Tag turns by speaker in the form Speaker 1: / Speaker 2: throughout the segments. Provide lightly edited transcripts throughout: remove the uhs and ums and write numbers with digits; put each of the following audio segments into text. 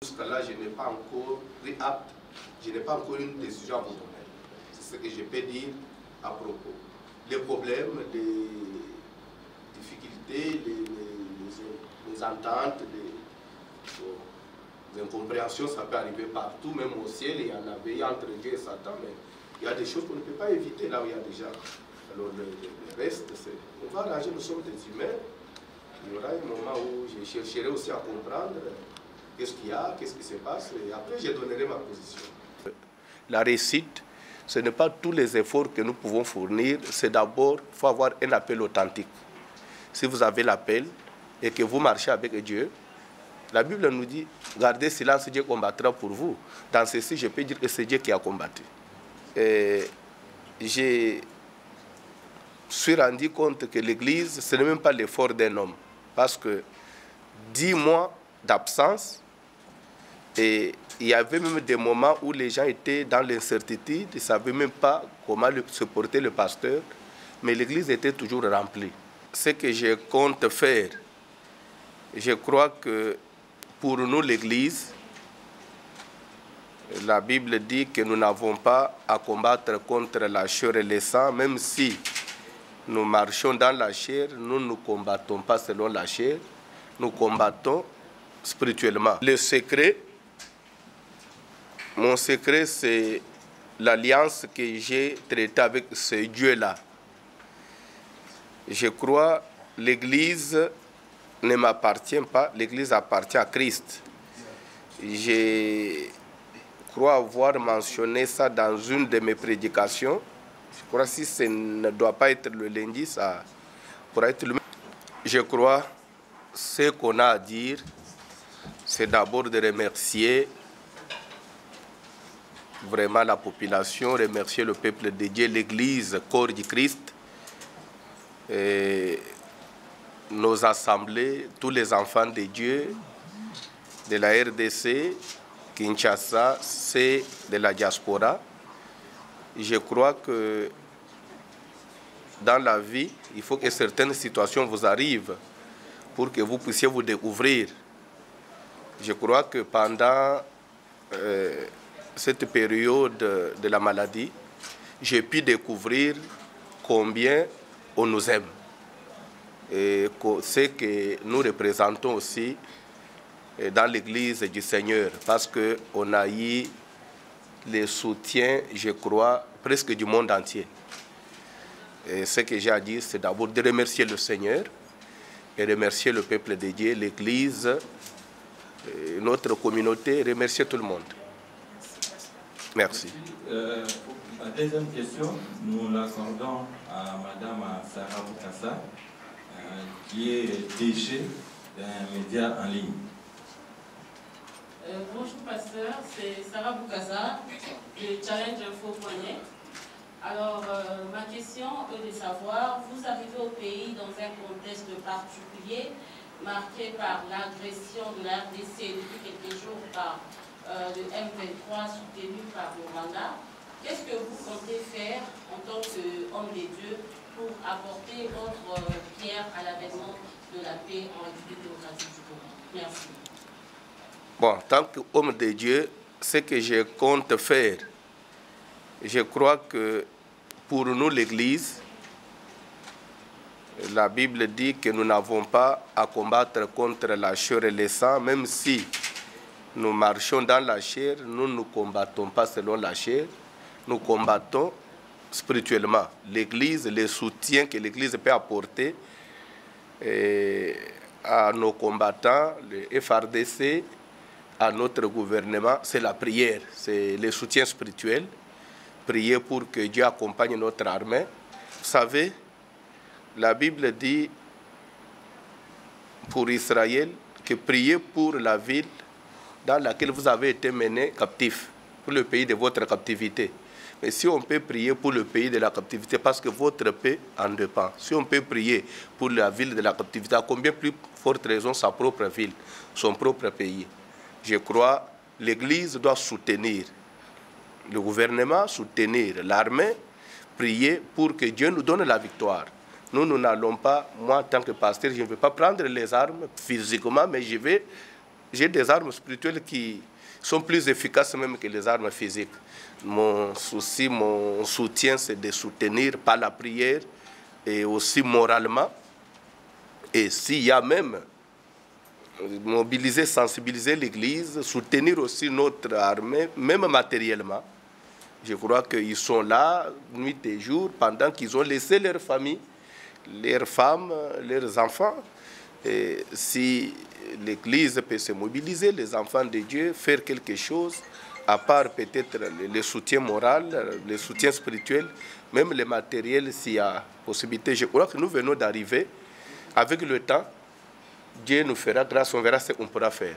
Speaker 1: Jusqu'à là, je n'ai pas encore pris acte, je n'ai pas encore une décision à vous donner. C'est ce que je peux dire à propos. Les problèmes, les difficultés, les ententes, les incompréhensions, ça peut arriver partout, même au ciel, il y en avait entre Dieu et Satan, mais il y a des choses qu'on ne peut pas éviter là où il y a déjà. Alors le reste, on va arranger, nous sommes des humains. Il y aura un moment où je chercherai aussi à comprendre qu'est-ce qu'il y a, qu'est-ce qui se passe, et après je donnerai ma position. La réussite, ce n'est pas tous les efforts que nous pouvons fournir, c'est d'abord, il faut avoir un appel authentique. Si vous avez l'appel et que vous marchez avec Dieu, la Bible nous dit, gardez silence, Dieu combattra pour vous. Dans ceci, je peux dire que c'est Dieu qui a combattu. Je suis rendu compte que l'Église, ce n'est même pas l'effort d'un homme. Parce que 10 mois d'absence, et il y avait même des moments où les gens étaient dans l'incertitude, ils ne savaient même pas comment se porter le pasteur, mais l'église était toujours remplie. Ce que je compte faire, je crois que pour nous l'église, la Bible dit que nous n'avons pas à combattre contre la chair et le sang, même si nous marchons dans la chair, nous ne combattons pas selon la chair, nous combattons spirituellement. Le secret, mon secret, c'est l'alliance que j'ai traitée avec ce Dieu-là. Je crois que l'Église ne m'appartient pas, l'Église appartient à Christ. Je crois avoir mentionné ça dans une de mes prédications. Je crois que si ce ne doit pas être le lundi, ça pourra être le même. Je crois ce qu'on a à dire, c'est d'abord de remercier vraiment la population, remercier le peuple de Dieu, l'Église, corps du Christ, et nos assemblées, tous les enfants de Dieu, de la RDC, Kinshasa, c'est de la diaspora. Je crois que dans la vie, il faut que certaines situations vous arrivent pour que vous puissiez vous découvrir. Je crois que pendant cette période de la maladie, j'ai pu découvrir combien on nous aime et ce que nous représentons aussi dans l'Église du Seigneur, parce qu'on a eu le soutien, je crois, presque du monde entier. Et ce que j'ai à dire, c'est d'abord de remercier le Seigneur et remercier le peuple de Dieu, l'Église, notre communauté, remercier tout le monde. Merci.
Speaker 2: La deuxième question, nous l'accordons à Mme Sarah Boukassa, qui est DG d'un média en ligne.
Speaker 3: Bonjour pasteur, c'est Sarah Boukassa de challengeinfo.net. Alors, ma question est de savoir, vous arrivez au pays dans un contexte particulier, marqué par l'agression de la RDC depuis quelques jours par le M23 soutenu par le Rwanda. Qu'est-ce que vous comptez faire en tant qu'homme de Dieu pour apporter votre pierre à l'avènement de la paix en République démocratique du Congo? Merci.
Speaker 1: Bon, en tant qu'homme de Dieu, ce que je compte faire, je crois que pour nous, l'Église, la Bible dit que nous n'avons pas à combattre contre la chair et le sang, même si nous marchons dans la chair, nous ne combattons pas selon la chair, nous combattons spirituellement. L'Église, le soutien que l'Église peut apporter à nos combattants, le FRDC, à notre gouvernement, c'est la prière, c'est le soutien spirituel. Prier pour que Dieu accompagne notre armée. Vous savez, la Bible dit pour Israël que priez pour la ville dans laquelle vous avez été menés captifs, pour le pays de votre captivité. Mais si on peut prier pour le pays de la captivité, parce que votre paix en dépend. Si on peut prier pour la ville de la captivité, à combien plus forte raison sa propre ville, son propre pays. Je crois que l'Église doit soutenir le gouvernement, soutenir l'armée, prier pour que Dieu nous donne la victoire. Nous n'allons pas, moi en tant que pasteur, je ne vais pas prendre les armes physiquement, mais je vais j'ai des armes spirituelles qui sont plus efficaces même que les armes physiques. Mon souci, mon soutien, c'est de soutenir par la prière et aussi moralement. Et s'il y a même mobiliser, sensibiliser l'Église, soutenir aussi notre armée, même matériellement. Je crois qu'ils sont là, nuit et jour, pendant qu'ils ont laissé leur famille, leurs femmes, leurs enfants. Et si l'Église peut se mobiliser, les enfants de Dieu, faire quelque chose, à part peut-être le soutien moral, le soutien spirituel, même le matériel, s'il y a possibilité. Je crois que nous venons d'arriver. Avec le temps, Dieu nous fera grâce, on verra ce qu'on pourra faire.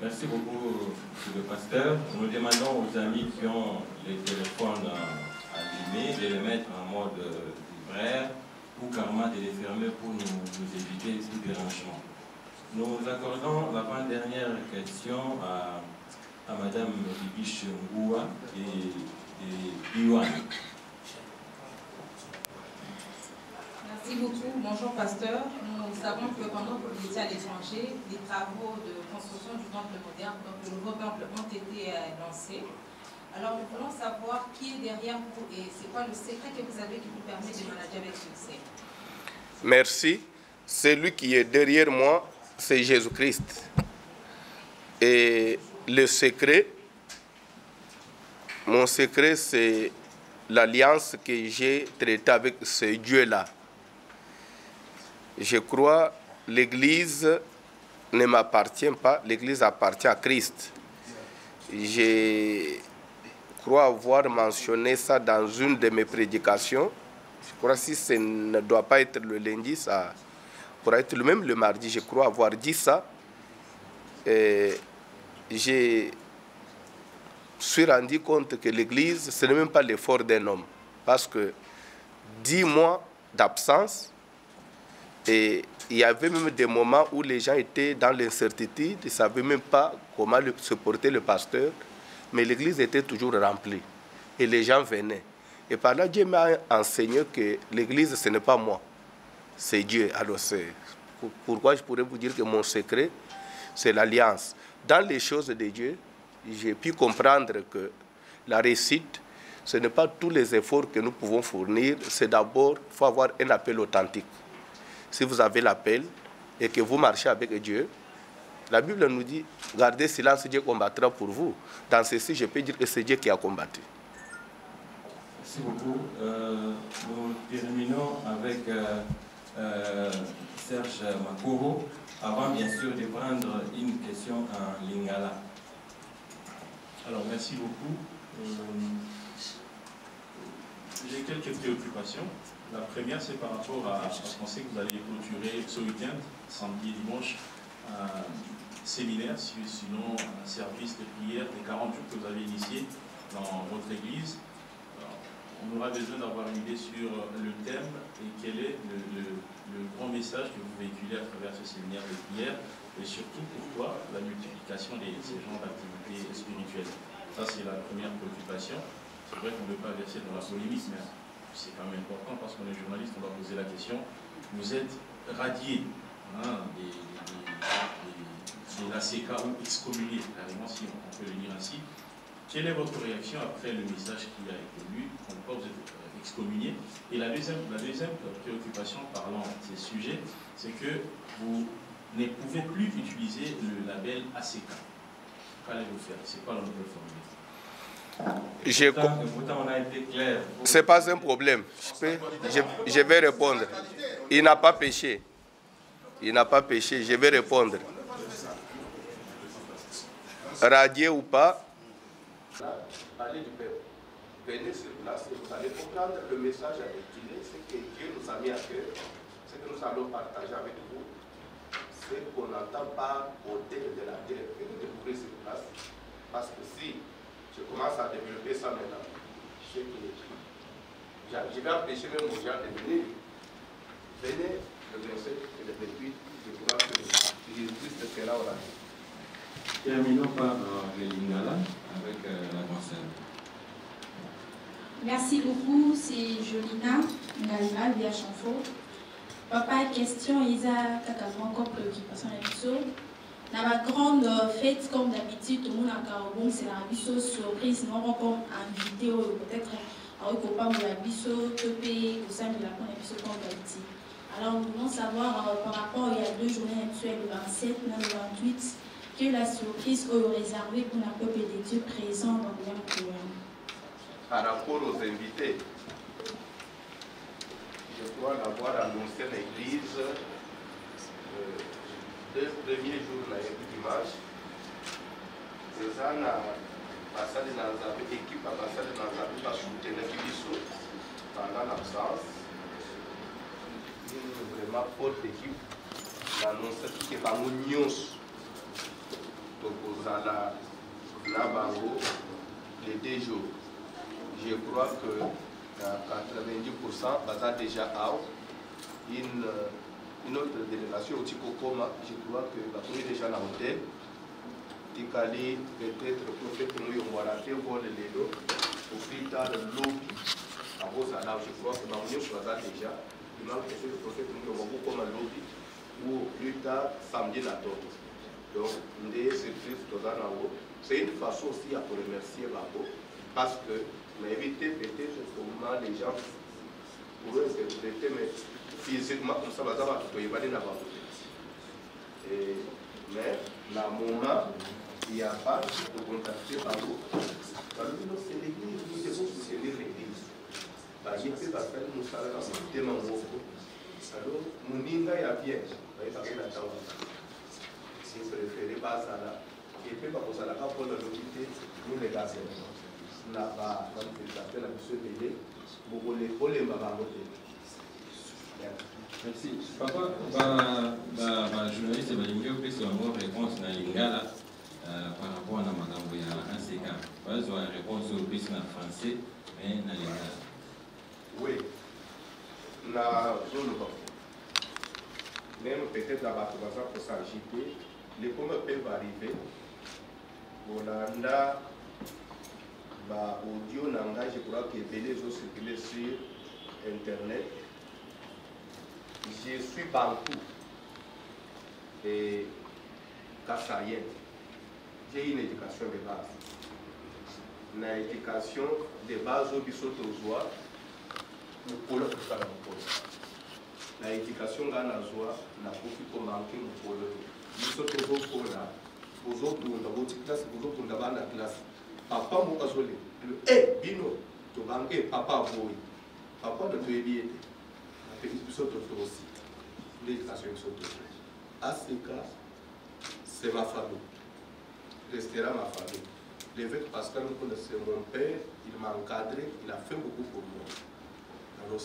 Speaker 2: Merci beaucoup, monsieur le pasteur. Nous demandons aux amis qui ont les téléphones allumés de les mettre en mode vibraire ou carrément de les fermer pour nous éviter tout dérangement. Nous accordons l'avant-dernière question à Madame Bibiche Ngoua et Iwan.
Speaker 4: Merci beaucoup. Bonjour, pasteur. Nous savons que pendant que vous étiez à l'étranger, les travaux de construction du temple moderne, donc le nouveau temple, ont été lancés. Alors, nous voulons savoir qui est derrière vous et c'est quoi le secret que vous avez qui vous permet de manager avec succès.
Speaker 1: Merci. Celui qui est derrière moi, c'est Jésus-Christ. Et le secret, mon secret, c'est l'alliance que j'ai traitée avec ce Dieu-là. Je crois que l'Église ne m'appartient pas, l'Église appartient à Christ. Je crois avoir mentionné ça dans une de mes prédications. Je crois que si ce ne doit pas être le lundi, ça pourra être même le mardi. Je crois avoir dit ça. Et je suis rendu compte que l'Église, ce n'est même pas l'effort d'un homme. Parce que 10 mois d'absence, et il y avait même des moments où les gens étaient dans l'incertitude, ils ne savaient même pas comment se porter le pasteur, mais l'église était toujours remplie et les gens venaient. Et par là, Dieu m'a enseigné que l'église, ce n'est pas moi, c'est Dieu. Alors, c'est pourquoi je pourrais vous dire que mon secret, c'est l'alliance. Dans les choses de Dieu, j'ai pu comprendre que la réussite, ce n'est pas tous les efforts que nous pouvons fournir, c'est d'abord, il faut avoir un appel authentique. Si vous avez l'appel et que vous marchez avec Dieu, la Bible nous dit, gardez silence, Dieu combattra pour vous. Dans ceci, je peux dire que c'est Dieu qui a combattu.
Speaker 2: Merci beaucoup. Nous terminons avec Serge Makoro, avant bien sûr de prendre une question en lingala.
Speaker 5: Alors, merci beaucoup. J'ai quelques préoccupations. La première, c'est par rapport à ce qu'on sait que vous allez clôturer ce week-end, samedi et dimanche, un séminaire, sinon un service de prière des 40 jours que vous avez initié dans votre église. Alors, on aura besoin d'avoir une idée sur le thème et quel est le grand message que vous véhiculez à travers ce séminaire de prière et surtout pourquoi la multiplication de ces genres d'activités spirituelles. Ça, c'est la première préoccupation. C'est vrai qu'on ne veut pas verser dans la polémique, mais c'est quand même important parce qu'on est journaliste, on va poser la question. Vous êtes radié de la CK ou excommunié, carrément, si on peut le dire ainsi. Quelle est votre réaction après le message qui a été lu? Pourquoi vous êtes excommunié? Et la deuxième préoccupation parlant de ces sujets, c'est que vous ne pouvez plus utiliser le label ACK. Qu'allez-vous faire? C'est quoi la nouvelle formule?
Speaker 1: C'est pas un problème. Je vais répondre. Il n'a pas péché. Il n'a pas péché. Je vais répondre. Radié ou pas, allez du peuple. Venez sur place et vous allez comprendre le message à destiner, ce que Dieu nous a mis à cœur, ce que nous allons partager avec vous, ce qu'on n'entend pas au terme de la terre. Venez découvrir sur place. Parce que si je commence à développer ça maintenant, je vais empêcher même aux gens de venir. Venez le 27 et le 28, je crois que Jésus-Christ sera au rang.
Speaker 2: Terminons par le lingala avec la concerne.
Speaker 6: Merci beaucoup, c'est Jolina Ngalima via Chanfo. Papa, question, Isa, Kakavon, comme préoccupation et tout. Dans la grande fête, comme d'habitude, tout le monde a bon, c'est la biso surprise, non comme invité, peut-être avec le pas de la biso, topé, au sein de la biso comme d'habitude. Alors, nous voulons savoir par rapport il y a 2 journées actuelles, le 27 et le 28, quelle est la surprise réservée pour le peuple de Dieu présent dans le William.
Speaker 1: Par rapport aux invités, je crois l'avoir annoncé à l'église 2 premiers jours de dimanche. C'est ça, l'équipe a passé dans la soutenir pendant l'absence. Une vraiment forte équipe. L'annonce qui est dans l'union. Donc, les 2 jours. Je crois que 90% va déjà une autre délégation au Tikokoma. Je crois que va déjà dans l'hôtel. Tikali peut-être prophète nous y raté voir le lédo au plus tard le lobby à Rosana. Je crois que nous va déjà. Il manque que le prophète nous y beaucoup comme un lobby ou plus tard samedi la torte. Donc, c'est une façon aussi à remercier Babo parce que m'a évité peut-être comment les gens pour eux interpréter, mais physiquement comme ça, il y a des mais dans le moment, il n'y a pas de contacter Babo. C'est l'église, nous devons soutenir l'église. Il peut pas faire nous ça dans ce thème en gros. Alors, Mouninga y a bien, il va faire la table. Si vous préférez pas ça là, et puis par contre, ça n'a pas pour l'autorité, nous les gars, là-bas, quand vous appelez la mission de vous voulez
Speaker 2: merci. Papa, la journaliste va lui faire une réponse dans l'Ingala par rapport à Madame Boya ACK. Pas une réponse au plus en français, mais dans l'Ingala.
Speaker 1: Oui, la zone même peut-être dans la pour s'agiter, les pommes peuvent arriver. Bolanda, audio nanga, je crois que les ont circulé sur Internet. Je suis Bantou et Kassayen. J'ai une éducation de base. Une éducation de base au biso tozoa, nous pouvons tout ça dans la éducation gana zoa, n'a pas pu manquer mon polo. Biso tozo pour la. Aux autres, classe, aux autres, on a la classe. Papa m'a cassolé. Eh, Bino, tu vas manquer papa boy. Papa ne te bien. La petite personne aussi. L'éducation est surtout. À ce cas, c'est ma famille. Restera ma famille. L'évêque Pascal, c'est mon père, il m'a encadré, il a fait beaucoup pour moi. Alors,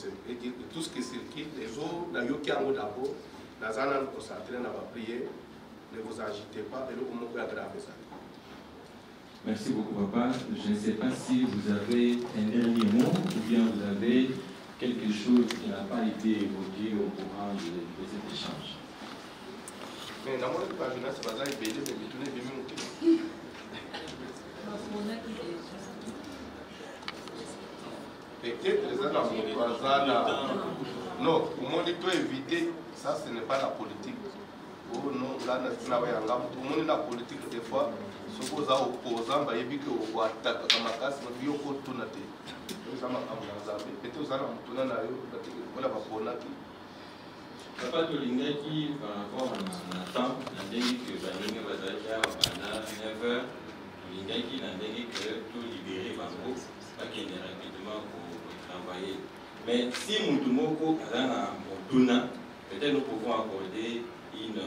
Speaker 1: tout ce qui circule, les autres, la yoki en haut d'abord, la zana nous concentrer, on va prier. Ne vous agitez pas, et nous pouvons aggraver ça.
Speaker 2: Merci beaucoup, papa. Je ne sais pas si vous avez un dernier mot ou bien vous avez quelque chose qui n'a pas été évoqué au courant de cet échange.
Speaker 1: Mais dans mon éducation, c'est pas ça, il paye des bétonnés, il paye peut-être les non, au monde il peut éviter, ça ce n'est pas la politique. Oh non, là, tout le monde la politique, des fois, ce que vous avez opposant, il y a des gens qui ont attaqué, comme la casse, il y a des gens qui ont attaqué. Vous avez peut-être vous avez
Speaker 2: Papa Tolingaki, par rapport à Nathan, il a dit que Balinga va être à 9h, Tolingaki a dit que tout libéré Bango, pas qu'il y ait rapidement pour travailler. Mais si Moutoumoko est à Moutuna, peut-être nous pouvons accorder une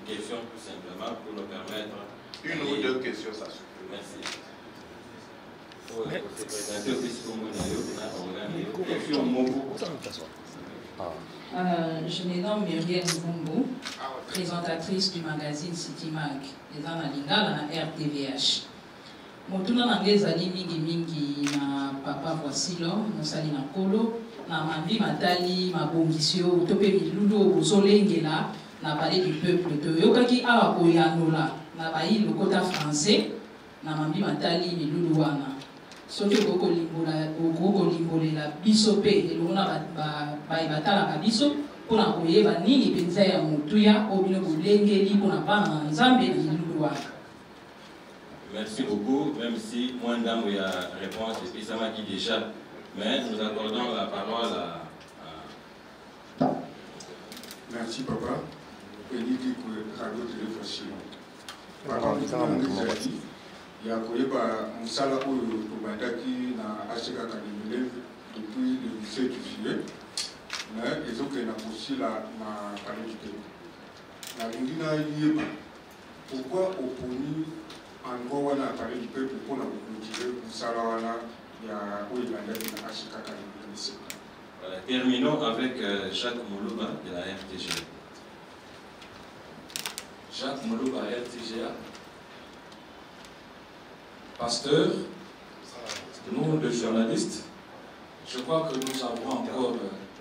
Speaker 2: question tout simplement pour nous permettre.
Speaker 1: Une ou deux questions, ça suffit.
Speaker 2: Merci. Question Moko.
Speaker 4: Je me nomme Muriel Mbumbu, présentatrice du magazine City Mag, et dans la Lingala na RTVH. Motuna nangezali mingi na papa Voisilo, mosali na kolo, na mambi matali, mabongisio, tope milulu, ozolengela, na parler du peuple. Toyokaki awa koyanola, na bayi lokota français, na mambi matali milulu wana. Soki okoko limbolela biso pe elonga batalaka biso
Speaker 7: pour la koyeba nini penza ya mutuya obino bolengeli pour na bana nzambe na bilulu wa.
Speaker 2: Merci beaucoup, même si moi d'âme y a réponse et puis ça m'a dit déjà, mais nous accordons la parole à...
Speaker 8: Merci papa. Benidi que radio télé facile. Par contre, il y a koyeba musala oyo tobandaki na Ashika Academy depuis le 17 juillet. Mais ils ont aussi la palais du Pérou. La Lindina Yéba, pourquoi opposer en gros la palais du peuple pour la cultiver pour Salawana, il y a où il a l'air de Ashika Academy.
Speaker 2: Terminons avec Jacques Moulouba de la RTGA.
Speaker 9: Jacques Moulouba, RTGA. Pasteur, nous, les journalistes, je crois que nous avons encore,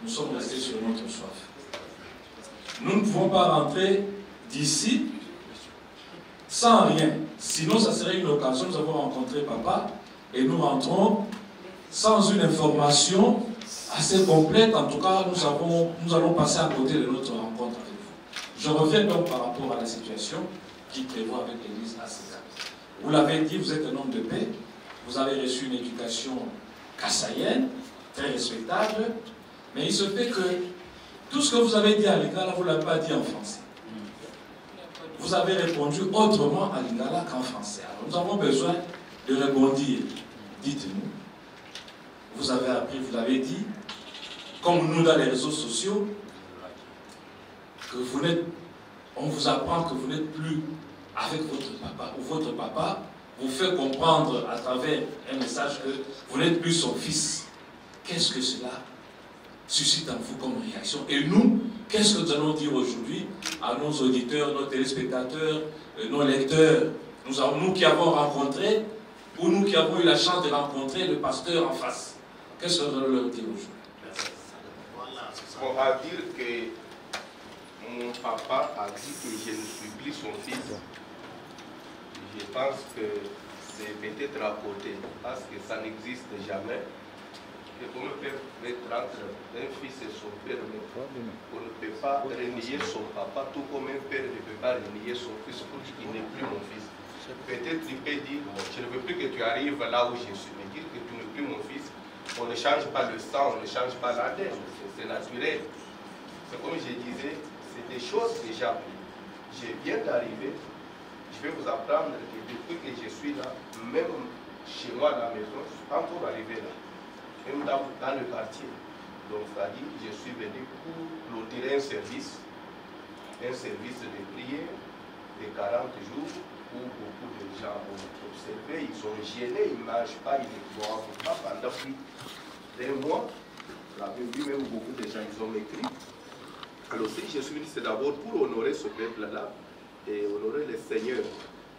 Speaker 9: nous sommes restés sur notre soif. Nous ne pouvons pas rentrer d'ici sans rien. Sinon, ça serait une occasion. Nous avons rencontré papa et nous rentrons sans une information assez complète. En tout cas, nous allons passer à côté de notre rencontre avec vous. Je reviens donc par rapport à la situation qui prévoit avec l'église ACK. Vous l'avez dit, vous êtes un homme de paix. Vous avez reçu une éducation kassaïenne, très respectable. Mais il se fait que tout ce que vous avez dit à Lingala, vous ne l'avez pas dit en français. Vous avez répondu autrement à Lingala qu'en français. Alors nous avons besoin de rebondir. Dites-nous. Vous avez appris, vous l'avez dit, comme nous dans les réseaux sociaux, que vous n'êtes, on vous apprend que vous n'êtes plus avec votre papa, ou votre papa vous fait comprendre à travers un message que vous n'êtes plus son fils. Qu'est-ce que cela suscite en vous comme réaction? Et nous, qu'est-ce que nous allons dire aujourd'hui à nos auditeurs, nos téléspectateurs, nos lecteurs, nous qui avons rencontré, ou nous qui avons eu la chance de rencontrer le pasteur en face? Qu'est-ce que nous allons leur dire aujourd'hui?
Speaker 1: On va dire que mon papa a dit que je ne suis plus son fils. Je pense que c'est peut-être à côté, parce que ça n'existe jamais. Et on ne peut mettre entre un fils et son père, mais on ne peut pas renier son papa, tout comme un père ne peut pas renier son fils pour dire qu'il n'est plus mon fils. Peut-être il peut dire, je ne veux plus que tu arrives là où je suis, mais dire que tu n'es plus mon fils. On ne change pas le sang, on ne change pas l'ADN, c'est naturel. C'est comme je disais, c'est des choses déjà. Je viens d'arriver. Je vais vous apprendre que depuis que je suis là, même chez moi à la maison, je ne suis pas encore arrivé là. Même dans le quartier. Donc, c'est-à-dire que je suis venu pour clôturer un service de prière de 40 jours où beaucoup de gens ont observé, ils sont gênés, ils ne mangent pas, ils ne boivent pas pendant plus d'un mois. Vous l'avez vu, même beaucoup de gens, ils ont écrit. Alors, si je suis venu, c'est d'abord pour honorer ce peuple-là et honorer le Seigneur.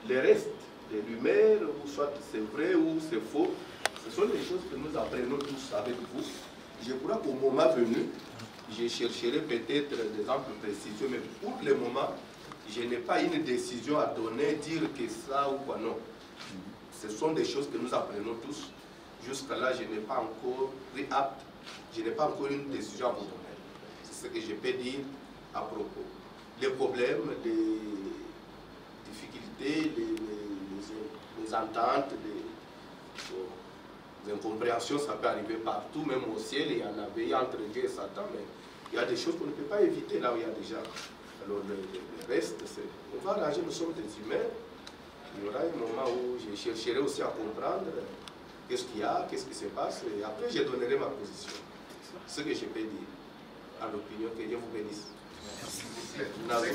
Speaker 1: Le reste de l'humeur, ou soit c'est vrai ou c'est faux, ce sont des choses que nous apprenons tous avec vous. Je crois qu'au moment venu, je chercherai peut-être des amples précisions, mais pour le moment, je n'ai pas une décision à donner, dire que ça ou quoi, non. Ce sont des choses que nous apprenons tous. Jusqu'à là, je n'ai pas encore pris acte, je n'ai pas encore une décision à vous donner. C'est ce que je peux dire à propos. Les problèmes, les difficultés, les ententes, les incompréhensions, ça peut arriver partout, même au ciel, il y en avait entre Dieu et Satan, mais il y a des choses qu'on ne peut pas éviter là où il y a déjà. Alors le reste, on va arranger, nous sommes des humains. Il y aura un moment où je chercherai aussi à comprendre qu'est-ce qu'il y a, qu'est-ce qui se passe, et après je donnerai ma position. Ce que je peux dire à l'opinion, que Dieu vous bénisse.
Speaker 10: D'autres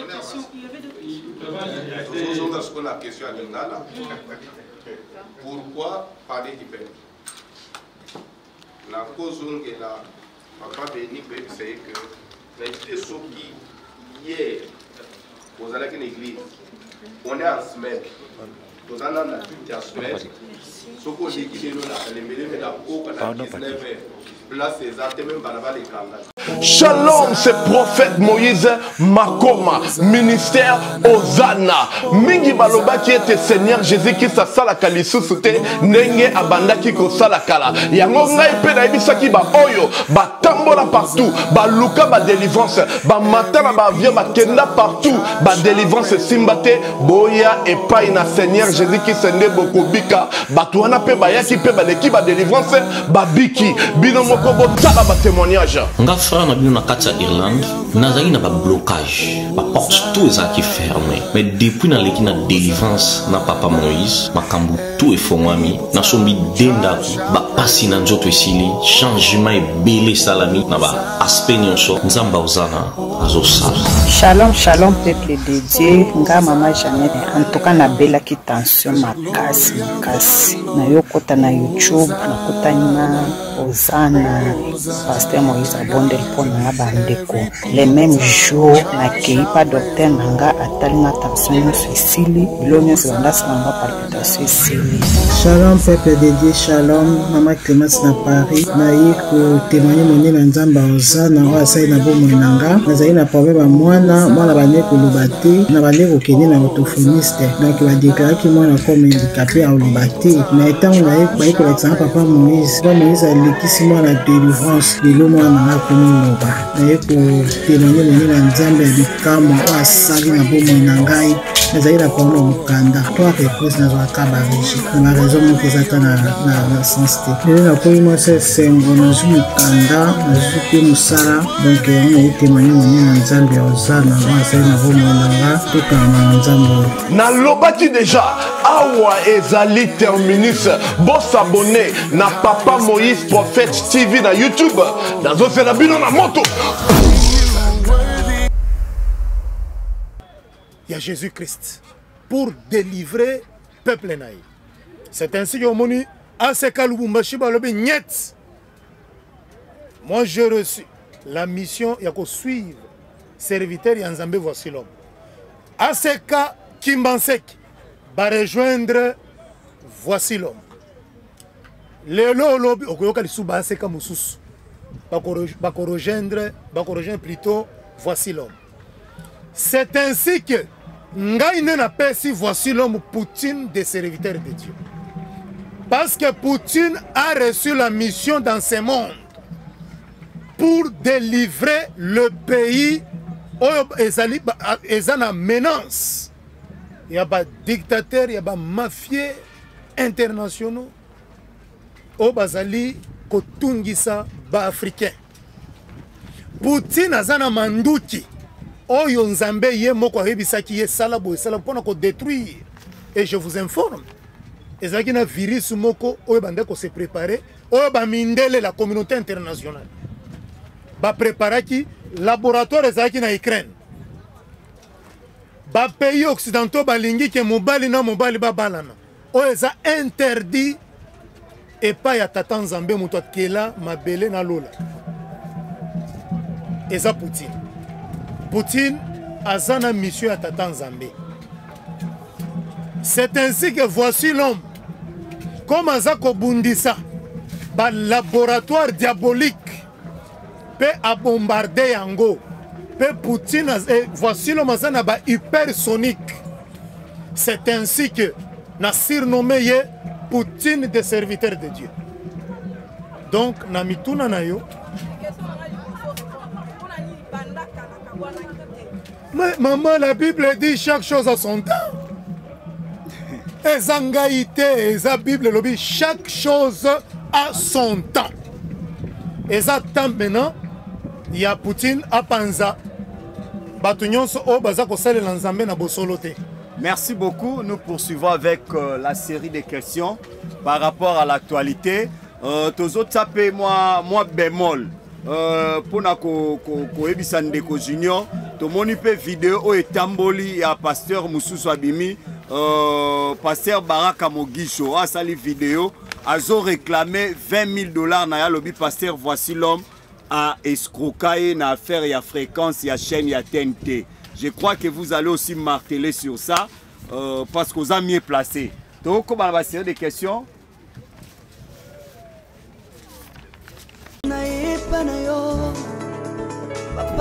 Speaker 10: questions? Il y avait d'autres questions.
Speaker 1: Nous avons ce qu'on a question à Lingala. Pourquoi parler du peuple? La cause est là. Papa béni, c'est que les gens qui hier, vous allez à l'église, on est en semaine. Vous allez en semaine. Ce qu'on dit, c'est que les mêlés de la peau, on a 19 heures. Là, c'est exactement les candidat.
Speaker 11: Shalom, c'est prophète Moïse Makoma, ministère Ozana. Mingi baloba qui était Seigneur Jésus qui sa sala kalisu sute nenge abanda ki ko sala kala. Yango ngai pe na ibisa ki ba oyo ba tambola partout, ba luka ba délivrance, ba matana ba via ba kenda partout, ba délivrance simbate boya et pas na Seigneur Jésus qui sende bokobika, ba tuana pe ba yaki pe ba leki ba délivrance ba biki bino moko bo tala ba témoignage.
Speaker 12: Nga frère na bino na kati ya Irlande nazali na ba blocage ba porte tout ezaki fermé mais depuis na leki na délivrance na papa Moïse makambu tout efongwami na sombi dendaki ba pasi na nzoto esili changement ebele salami na ba aspect nyonso nzamba ozana azosala.
Speaker 13: Shalom shalom peuple de Dieu, nga mama Jeannette en tout cas na belaki tension makasi na yokota na YouTube na kotani na Ozana pasteur Moïse abondel pona bandeko les mêmes jours na keipa docteur nanga atalinga tension esili bilonyo zandasa nanga palpitation esili.
Speaker 14: Shalom peuple de Dieu, shalom mama Clémence na Paris na yiko témoigner moni na nzamba Ozana wa sai na bomo nanga nazali na problème mwana bane kolobate na bane kokende na orthophoniste donc ba déclarer mwana comme handicapé à olobate na étant na yiko l'exemple papa Moïse alikisi mwana délivrance lelo mwana na konoloba na yiko témoigner moni na nzamba ya bikamo asali na bomo na ngai nazali na problème mukanda to réponse na zaka ba régie na raison moko ezata na sens te lelo na koyi mo se sengo na zumukanda na zuke musala donc on a témoigner moni na nzamba ya Ozana
Speaker 11: na lobaki déjà awa ezali terminus bo s'abonner na papa Moïse prophète TV na YouTube dans la bino na moto.
Speaker 15: Il y a Jésus-Christ pour délivrer peuple naï. C'est ainsi que moni aseka lubumbashi balobi niet. Moi j'ai reçu la mission ya ko suivre serviteur Yanzambe voici l'homme. Aseka Kimbansek va rejoindre voici l'homme. Lelo lobi okoyoka lisuba aseka mususu. Va rejoindre plutôt voici l'homme. C'est ainsi que Ngaïne n'a pas si voici l'homme Poutine des serviteurs de Dieu. Parce que Poutine a reçu la mission dans ce monde pour délivrer le pays. Il y a une menace. Il y a des dictateurs, il y a des mafieux internationaux. Au Bazali, Kotungisa, ba africain. Poutine a zana manduki. Oyo Nzambe ye moko hebisaki ye salabo pour ko détruire. Et je vous informe. Ezaki na virus moko oyo bande ko se préparer. Oyo ba mindele la communauté internationale. Ba préparaki laboratoire ezaki na Ukraine. Ba pays occidentaux balingi ke mobali na mobali ba balana. O eza interdit et pas ya tata Nzambe muto kela mabele na lola. Eza Poutine. Poutine azana mission ya tata Nzambe. C'est ainsi que voici l'homme. Comme azako bundisa ba laboratoire diabolique peut à bombarder yango. Peut Poutine voici l'homme azana ba hypersonique. C'est ainsi que na surnommé Poutine des serviteurs de Dieu. Donc na mituna na yo. Mais maman, la Bible dit chaque chose à son temps. Et zangaïté, et la Bible le dit chaque chose à son temps. Et ça temps maintenant, il y a Poutine à Panza.
Speaker 16: Merci beaucoup. Nous poursuivons avec la série de questions par rapport à l'actualité. Tous autres tapez moi bémol. Pour na ko ebisandeko junior to moni pe vidéo et tamboli ya pasteur Mususu Abimi pasteur Baraka Mogisho a sali vidéo azo réclamé $20,000 na ya lobi pasteur voici l'homme a escroqué na affaire ya fréquence ya chaîne ya TNT. Je crois que vous allez aussi marteler sur ça parce que vous avez mieux placé. Donc comment on va série des questions?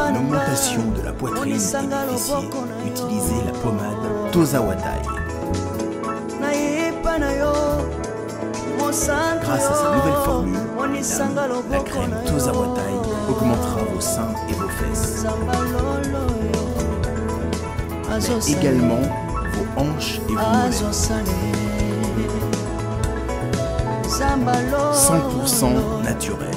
Speaker 17: Une augmentation de la poitrine et des fessiers. Utilisez la pommade Tozawatai. Grâce à sa nouvelle formule, la crème Tozawatai augmentera vos seins et vos fesses. Mais également vos hanches et vos mollets. 100% naturel.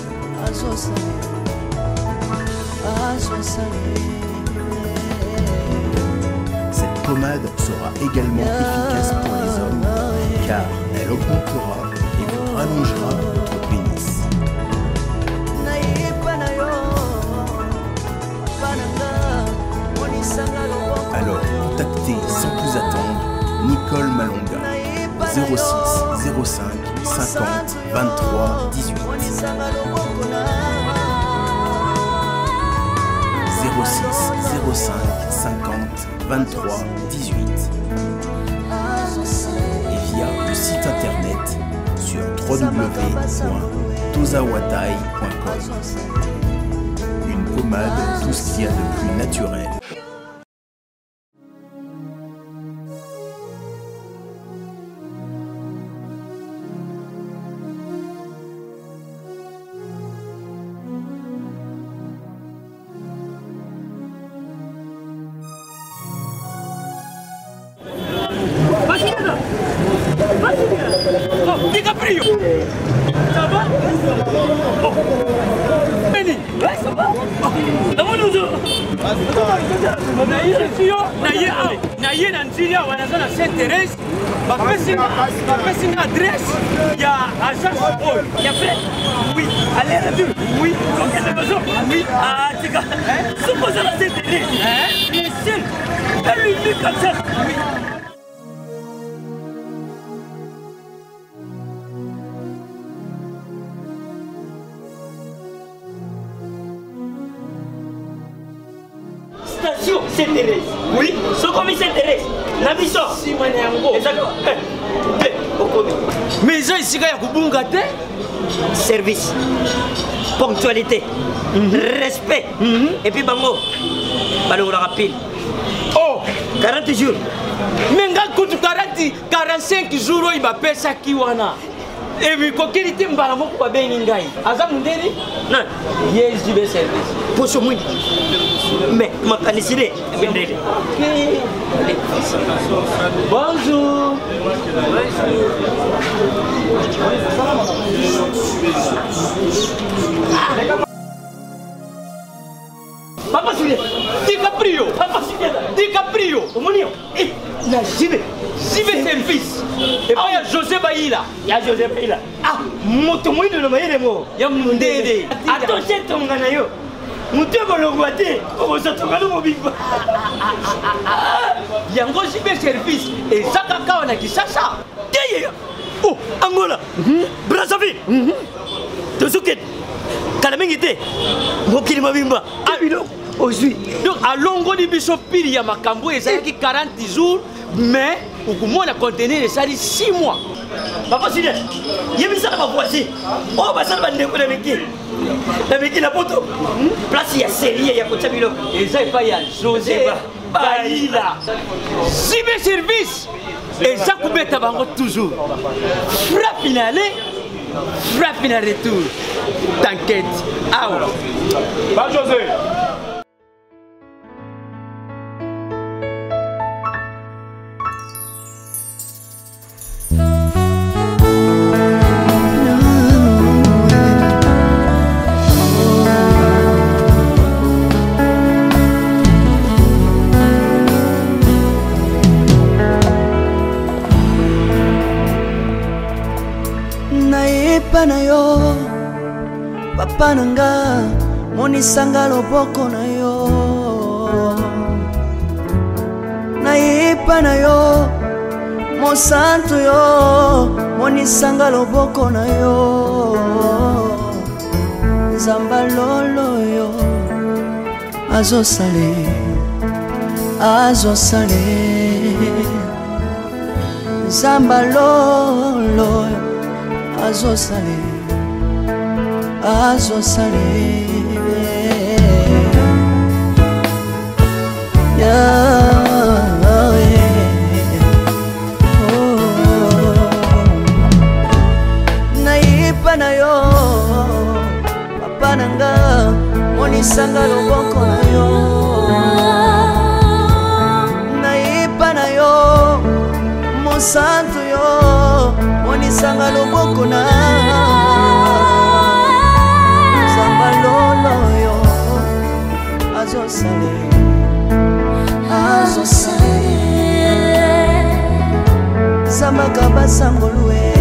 Speaker 17: Cette pommade sera également efficace pour les hommes car elle augmentera et vous rallongera votre pénis. Alors contactez sans plus attendre Nicole Malonga 06 05 50 23 18 06 05 50 23 18 et via le site internet sur www.tozawatai.com. Une pommade, tout ce qu'il y a de plus naturel.
Speaker 18: DiCaprio, ça va? Benny, ouais, ça va? naye na nzili awa naza na Saint-Thérèse bapesi nga adresse ya agence oyo ya fait oui aller retour oui okende bezo oui tika soki oza na Saint-Thérèse bien sûr elumi comme ça oui. Station Saint-Thérèse. Oui, ce commis Saint-Thérèse. Nabiso. Si moi n'ai exactement. Mais ça ici il y a kubunga te. Service. Ponctualité. Respect. Et puis bango. Balo la rapide. Oh, 40 jours. Mais nga kutu 45 jours il va payer ça qui wana. Et puis quand il était mbala moko ba beni ngai. Aza mundeli? Non. Yes, du service. Pour ce monde. Mais ma canicine bonjour. Papa Julien, DiCaprio, Papa Julien, DiCaprio, Omonio, na jibe service. Et puis il y a José Baïla. Il y a José Baïla. Ah, moto moïno no maïle mo. Ya mundede. Attention ton ganayo. Mutego longwate, on va trouver le big. Yango jibe service et Zakaka on a qui ça. Oh, Angola. Brazzaville. Tozuket. Kalamingite. Mokili mabimba. Abilo. Aujourd'hui. Donc à longo di biso pili ya makambo ezaki 40 jours mais okumona contenir esali 6 mois. Papa Sile, yebisa na voici. Oh basala bandeko na meki. Na meki la poto. Place ya série ya kota bilo. Eza pa ya José Baïla. Sibe service. Eza kubeta bango toujours. Frappe finale. Frappe finale retour. T'inquiète. Ah ouais. Pas José.
Speaker 19: Na yo papa nanga monisanga loboko na yo nayepa na yo mosantu yo monisanga loboko na yo nzamba lolo yo azosale nzamba lolo azosale Naipa na yo papa nanga monisanga loboko na yo naipa na yo mosantu yo monisanga loboko na zamba lolo yo azosale zamba kabasangolue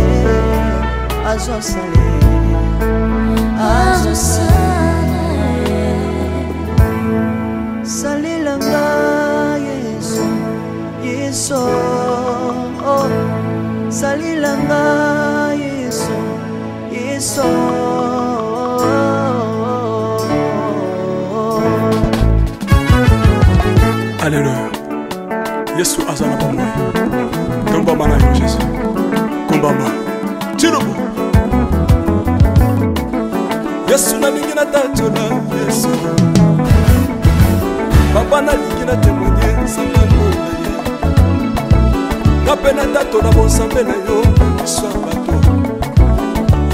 Speaker 19: azosale salilanga yesu yesu salilanga yesu yesu
Speaker 20: Alléluia. Yesu azana pamoja. Tomba mana yo Yesu. Kumbamba. Tirubu. Yesu na lingi na tachola Yesu. Papa na lingi na temoye sangano na ye. Kapena tato na bonsambe na yo Yesu abato.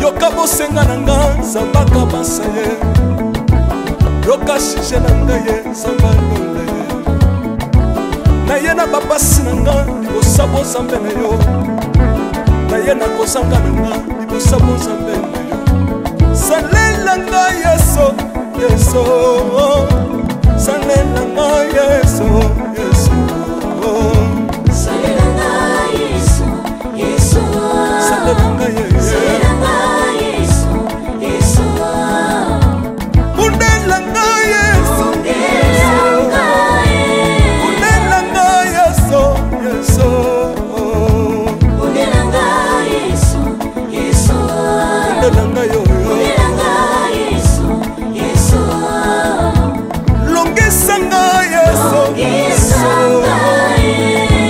Speaker 20: Yoka bosenga na nga zambaka basaye. Yoka shije na nga ye sangano na ye. Na ye na bapasi na nga libosabo zambe na yo. Na ye na kozanga na nga libosabo zambe na yo. Salela nga yeso yeso. Salela nga yeso yeso.
Speaker 19: Salela nga yeso yeso.
Speaker 20: Salela nga yeso.
Speaker 19: Salela nga yeso yeso.
Speaker 20: Undela nga yeso yeso. Undela nga yeso yeso.
Speaker 19: Undela nga yeso yeso.
Speaker 20: Undela nga yo yo. Longisanga yeso yeso.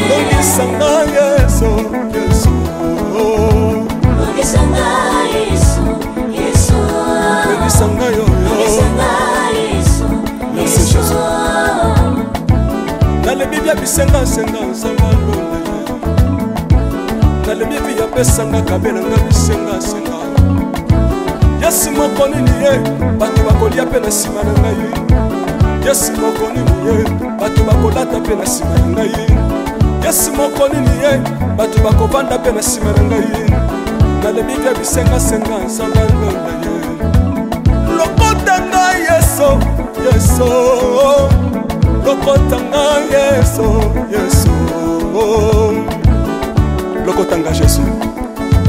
Speaker 20: Longisanga yeso yeso.
Speaker 19: Longisanga yeso yeso.
Speaker 20: Longisanga yo yo.
Speaker 19: Longisanga yeso yeso.
Speaker 20: Nale bibia bisenga senga sanga lole. Nale bibia pesanga kabena nga bisenga senga. Yesu mokoni ni ye bato bakolia pe na sima na ngai. Yesu mokoni ni ye bato bakolata pe na sima na ngai. Yesu mokoni ni ye bato bakovanda pe na sima na ngai. Nale bibia bisenga senga sanga lole ye. Lokota nga yeso yeso. Lokota nga yeso yeso. Lokota nga Yesu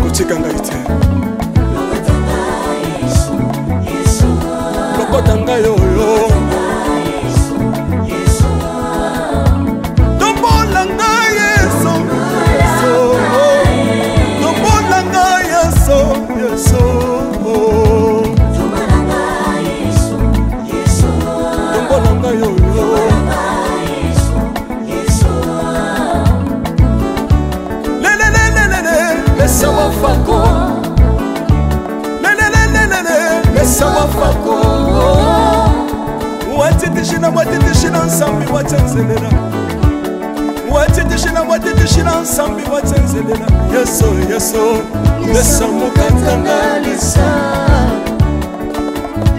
Speaker 20: kotika nga ite. Lokota nga yo yo. Tombola nga yeso yeso. Tombola nga yeso yeso. Tombola nga yeso yeso. Tombola nga yo yo. Mesa wafako mesa wafako watitishina nsambi watenzelela watitishina nsambi watenzelela yeso yeso mesa mukatanga lisa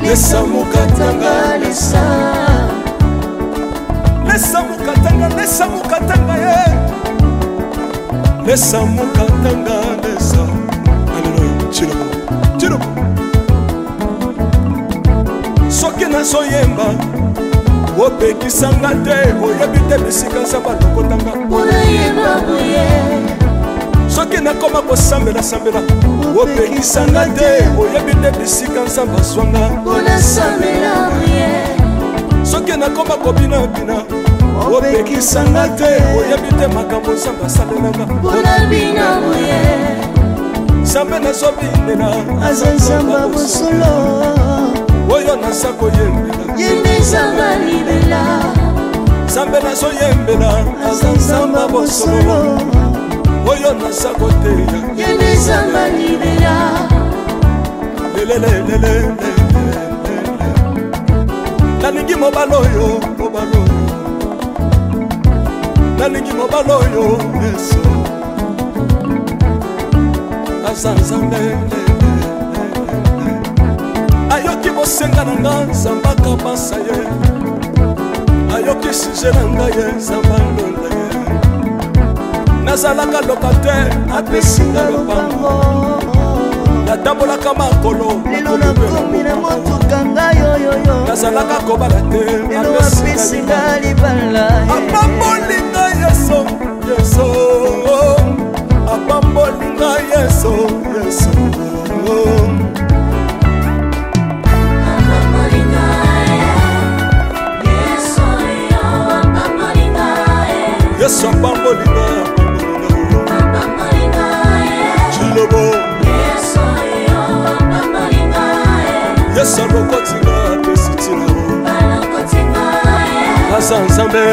Speaker 20: mesa mukatanga lisa mesa mukatanga ye mesa mukatanga lesa. Alléluia. Chirubu chirubu. Soki nazoyemba opekisanga te oyebi te bisika nzambe alokotanga
Speaker 19: unayemba boye.
Speaker 20: Soki nakoma kosambela sambela opekisanga te oyebi te bisika nzambe azwanga
Speaker 19: unasambela boye.
Speaker 20: Soki nakoma kobina bina opekisanga te oyebi te makambo nzambe asalelanga
Speaker 19: unabina boye.
Speaker 20: Nzambe nazobinela
Speaker 19: aza nzambe bosolo
Speaker 20: oyo naza koyembela
Speaker 19: yende nzambe libela.
Speaker 20: Nzambe nazoyembela aza nzambe bosolo oyo naza koteya
Speaker 19: yende nzambe libela.
Speaker 20: lelelelele nalingi mobala oyo nalingi mobala oyo Yesu aza Nzambe ayoki bosenga na nga Nzambe akabasa ye ayoki suje na nga ye Nzambe alonda ye nazalaka locataire apesinga lopango natambolaka makolo
Speaker 19: lelo nakomi na motuka ngai oyoyo
Speaker 20: nazalaka kobala te
Speaker 19: lelo apesinga libala
Speaker 20: apambolinga Yesu Yesu apambolinga Yesu Yesu Yesu apambolinga Chilobo Yesu alokotinga apesitina aza Nzambe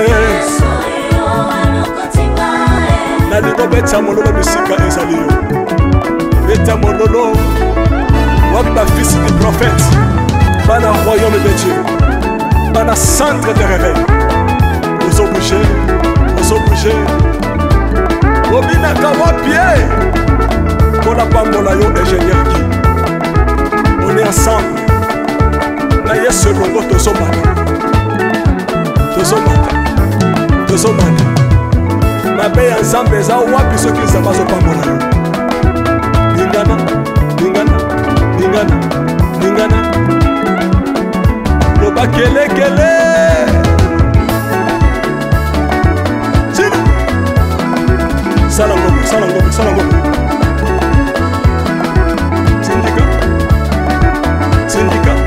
Speaker 20: nalingo beta mololo bisika ezali yo beta mololo wapi bafisi du prophète bana royaume de Dieu bana centre de réveil ozobouge obinaka wapie mpona pambola yo ingénieur ki on est ensemble na Yesu elongo tozomana mabe ya Nzambe eza wapi soki Nzambe azopambola yo lingana loba kelekele Sala ngombe Syndicat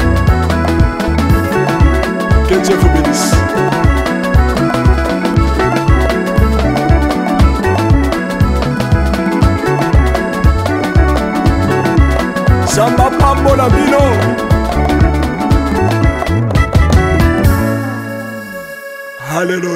Speaker 20: que Dieu vous bénisse. Samba pambola bino Alléluia.